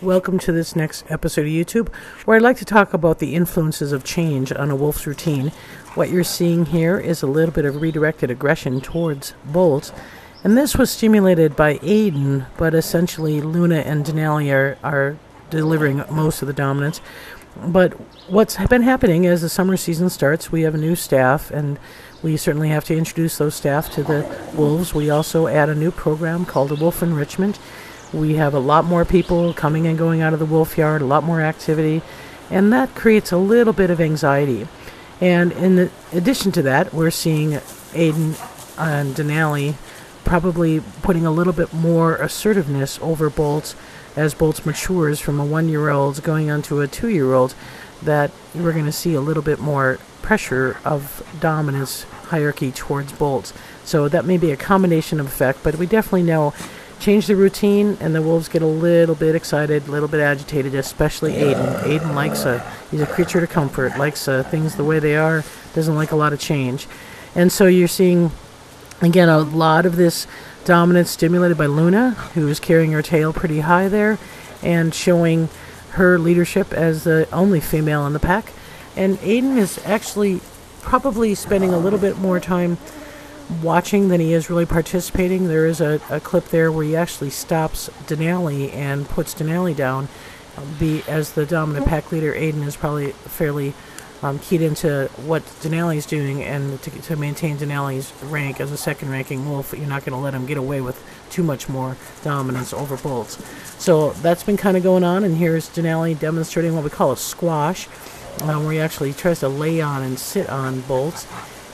Welcome to this next episode of YouTube, where I'd like to talk about the influences of change on a wolf's routine. What you're seeing here is a little bit of redirected aggression towards bolts, and this was stimulated by Aiden, but essentially Luna and Denali are delivering most of the dominance. But what's been happening as the summer season starts, we have a new staff, and we certainly have to introduce those staff to the wolves. We also add a new program called a Wolf Enrichment. We have a lot more people coming and going out of the wolf yard, a lot more activity, and that creates a little bit of anxiety. And in addition to that, we're seeing Aiden and Denali probably putting a little bit more assertiveness over Bolts as Bolts matures from a 1-year-old going on to a 2-year-old, that we're going to see a little bit more pressure of dominance hierarchy towards Bolts. So that may be a combination of effect, but we definitely know change the routine, and the wolves get a little bit excited, a little bit agitated, especially Aiden. Aiden likes he's a creature to comfort, likes things the way they are, doesn't like a lot of change. And so you're seeing, again, a lot of this dominance stimulated by Luna, who is carrying her tail pretty high there, and showing her leadership as the only female in the pack. And Aiden is actually probably spending a little bit more time watching than he is really participating. There is a clip there where he actually stops Denali and puts Denali down. As the dominant pack leader, Aiden is probably fairly keyed into what Denali's doing, and to maintain Denali's rank as a second-ranking wolf, you're not going to let him get away with too much more dominance over Bolts. So that's been kind of going on, and here's Denali demonstrating what we call a squash, where he actually tries to lay on and sit on Bolts.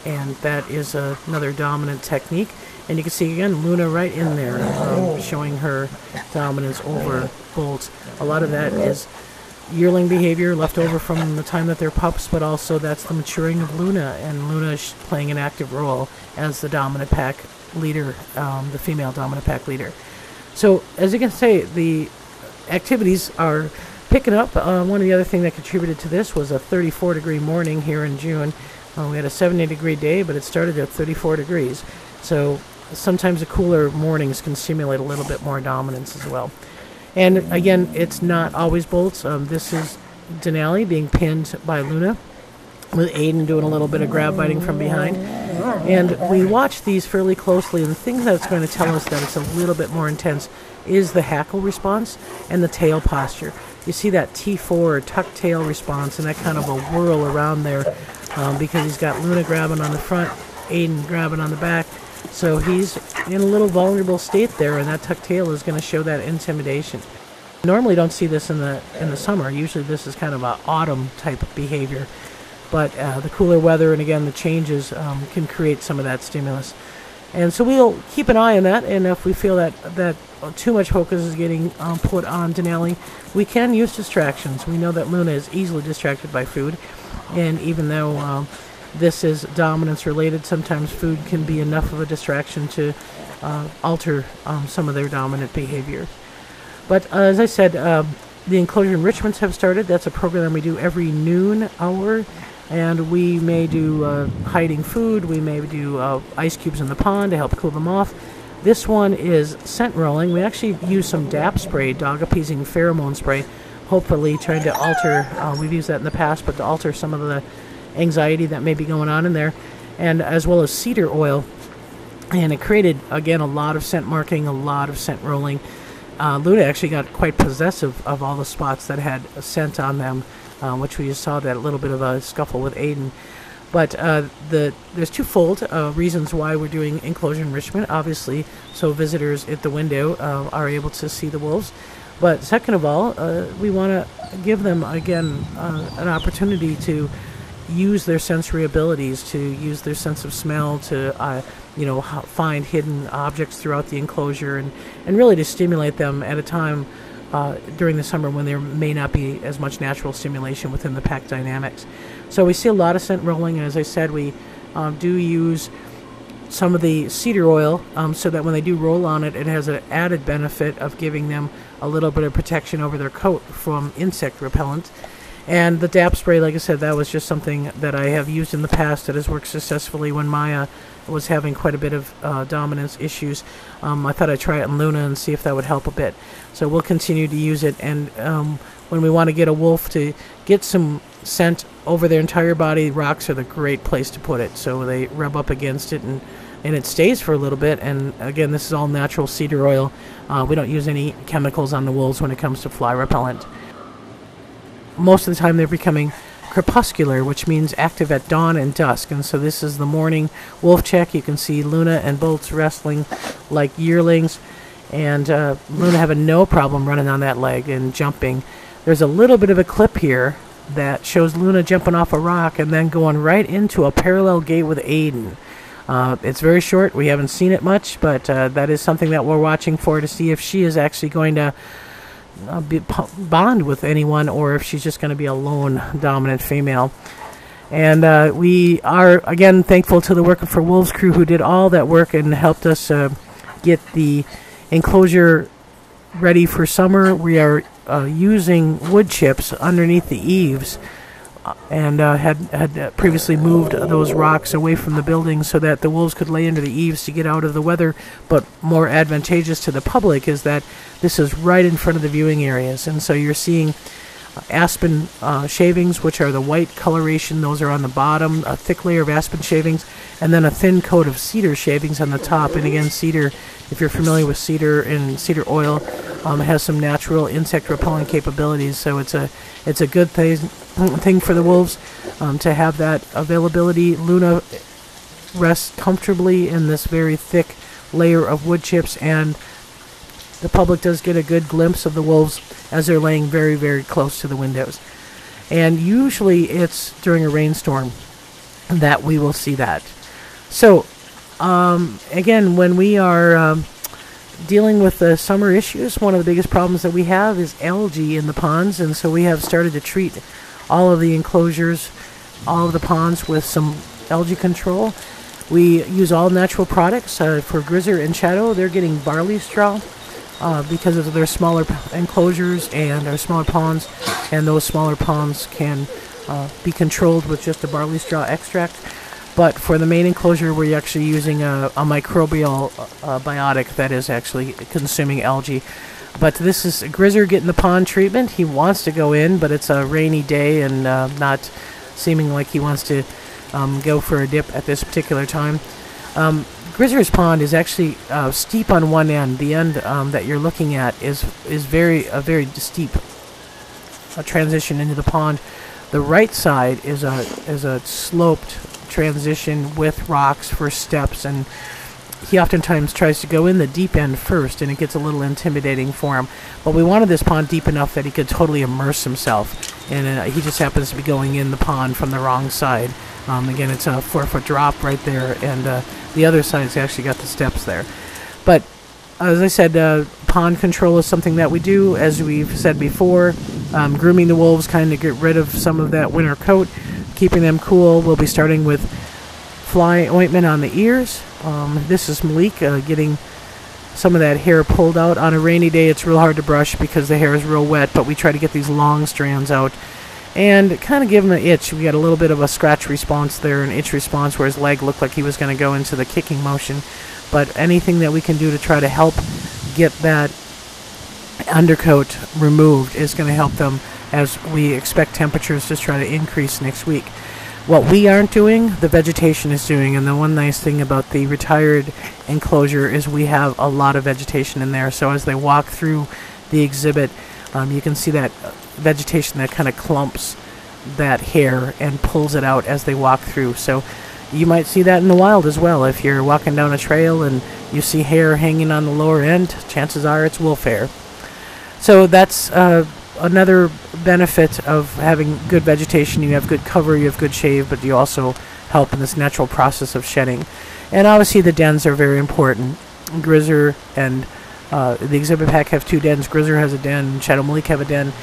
And that is another dominant technique. And you can see, again, Luna right in there, showing her dominance over Bolts. A lot of that is yearling behavior left over from the time that they're pups, but also that's the maturing of Luna, and Luna is playing an active role as the dominant pack leader, the female dominant pack leader. So, as you can see, the activities are picking up. One of the other things that contributed to this was a 34-degree morning here in June. We had a 70-degree day, but it started at 34 degrees. So sometimes the cooler mornings can stimulate a little bit more dominance as well. And again, it's not always Bolts. This is Denali being pinned by Luna, with Aiden doing a little bit of grab biting from behind. And we watch these fairly closely, and the thing that's going to tell us that it's a little bit more intense is the hackle response and the tail posture. You see that T4 or tuck tail response and that kind of a whirl around there, because he's got Luna grabbing on the front, Aiden grabbing on the back. So he's in a little vulnerable state there, and that tuck tail is going to show that intimidation. Normally don't see this in the summer. Usually this is kind of an autumn type of behavior. But the cooler weather and, again, the changes can create some of that stimulus. And so we'll keep an eye on that, and if we feel that too much focus is getting put on Denali, we can use distractions. We know that Luna is easily distracted by food, and even though this is dominance related, sometimes food can be enough of a distraction to alter some of their dominant behavior. But as I said, the enclosure enrichments have started. That's a program we do every noon hour. And we may do hiding food, we may do ice cubes in the pond to help cool them off. This one is scent rolling. We actually use some DAP spray, dog appeasing pheromone spray, hopefully trying to alter, we've used that in the past, but to alter some of the anxiety that may be going on in there, and as well as cedar oil. And it created, again, a lot of scent marking, a lot of scent rolling. Luna actually got quite possessive of all the spots that had scent on them, which we just saw that little bit of a scuffle with Aiden. But there's twofold reasons why we're doing enclosure enrichment, obviously, so visitors at the window are able to see the wolves. But second of all, we want to give them, again, an opportunity to use their sensory abilities, to use their sense of smell, to find hidden objects throughout the enclosure, and really to stimulate them at a time during the summer when there may not be as much natural stimulation within the pack dynamics. So we see a lot of scent rolling, and as I said, we do use some of the cedar oil so that when they do roll on it, it has an added benefit of giving them a little bit of protection over their coat from insect repellent. And the DAP spray, like I said, that was just something that I have used in the past that has worked successfully when Maya was having quite a bit of dominance issues. I thought I'd try it on Luna and see if that would help a bit. So we'll continue to use it, and when we want to get a wolf to get some scent over their entire body, rocks are the great place to put it. So they rub up against it, and it stays for a little bit. And again, this is all natural cedar oil. We don't use any chemicals on the wolves when it comes to fly repellent. Most of the time they're becoming crepuscular, which means active at dawn and dusk. And so this is the morning wolf check. You can see Luna and Bolts wrestling like yearlings, and Luna having no problem running on that leg and jumping. There's a little bit of a clip here that shows Luna jumping off a rock and then going right into a parallel gait with Aiden. It's very short. We haven't seen it much, but that is something that we're watching for to see if she is actually going to bond with anyone, or if she's just going to be a lone dominant female. And we are again thankful to the Working for Wolves crew who did all that work and helped us get the enclosure ready for summer. We are using wood chips underneath the eaves, and had previously moved those rocks away from the building so that the wolves could lay under the eaves to get out of the weather. But more advantageous to the public is that this is right in front of the viewing areas, and so you're seeing aspen shavings, which are the white coloration. Those are on the bottom, a thick layer of aspen shavings, and then a thin coat of cedar shavings on the top. And again, cedar, if you're familiar with cedar and cedar oil, has some natural insect repellent capabilities. So it's a good thing for the wolves to have that availability. Luna rests comfortably in this very thick layer of wood chips, and the public does get a good glimpse of the wolves as they're laying very, very close to the windows. And usually it's during a rainstorm that we will see that. So, again, when we are dealing with the summer issues, one of the biggest problems that we have is algae in the ponds, and so we have started to treat all of the enclosures, all of the ponds with some algae control. We use all natural products. For Grizzer and Shadow, they're getting barley straw because of their smaller enclosures and our smaller ponds, and those smaller ponds can be controlled with just a barley straw extract. But for the main enclosure, we're actually using a microbial biotic that is actually consuming algae. But this is Grizzer getting the pond treatment. He wants to go in, but it's a rainy day and not seeming like he wants to go for a dip at this particular time. Grizzer's pond is actually steep on one end. The end that you're looking at is a very steep transition into the pond. The right side is a sloped transition with rocks for steps, and he oftentimes tries to go in the deep end first, and it gets a little intimidating for him. But we wanted this pond deep enough that he could totally immerse himself, and he just happens to be going in the pond from the wrong side. Again, it's a 4-foot drop right there, and the other side's actually got the steps there. But as I said, pond control is something that we do, as we've said before. Grooming the wolves, kind of get rid of some of that winter coat, keeping them cool. We'll be starting with fly ointment on the ears. This is Malik getting some of that hair pulled out. On a rainy day, it's real hard to brush because the hair is real wet, but we try to get these long strands out and kind of give him an itch. We got a little bit of a scratch response there, an itch response where his leg looked like he was going to go into the kicking motion. But anything that we can do to try to help get that undercoat removed is going to help them, as we expect temperatures to try to increase next week. What we aren't doing, the vegetation is doing, and the one nice thing about the retired enclosure is we have a lot of vegetation in there. So as they walk through the exhibit, you can see that vegetation that kind of clumps that hair and pulls it out as they walk through. So you might see that in the wild as well. If you're walking down a trail and you see hair hanging on the lower end, chances are it's wolf hair. So that's another benefit of having good vegetation. You have good cover, you have good shave, but you also help in this natural process of shedding. And obviously the dens are very important. Grizzer and the exhibit pack have 2 dens. Grizzer has a den, Shadow Malik have a den.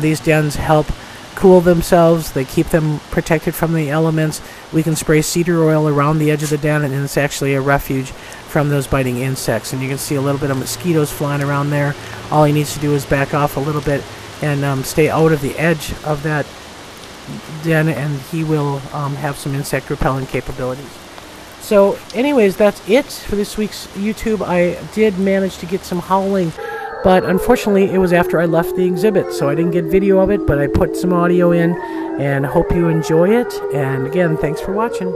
These dens help cool themselves. They keep them protected from the elements. We can spray cedar oil around the edge of the den, and it's actually a refuge from those biting insects. And you can see a little bit of mosquitoes flying around there. All he needs to do is back off a little bit and stay out of the edge of that and he will have some insect repellent capabilities. So anyways, that's it for this week's YouTube. I did manage to get some howling, but unfortunately it was after I left the exhibit, so I didn't get video of it, but I put some audio in, and hope you enjoy it. And again, thanks for watching.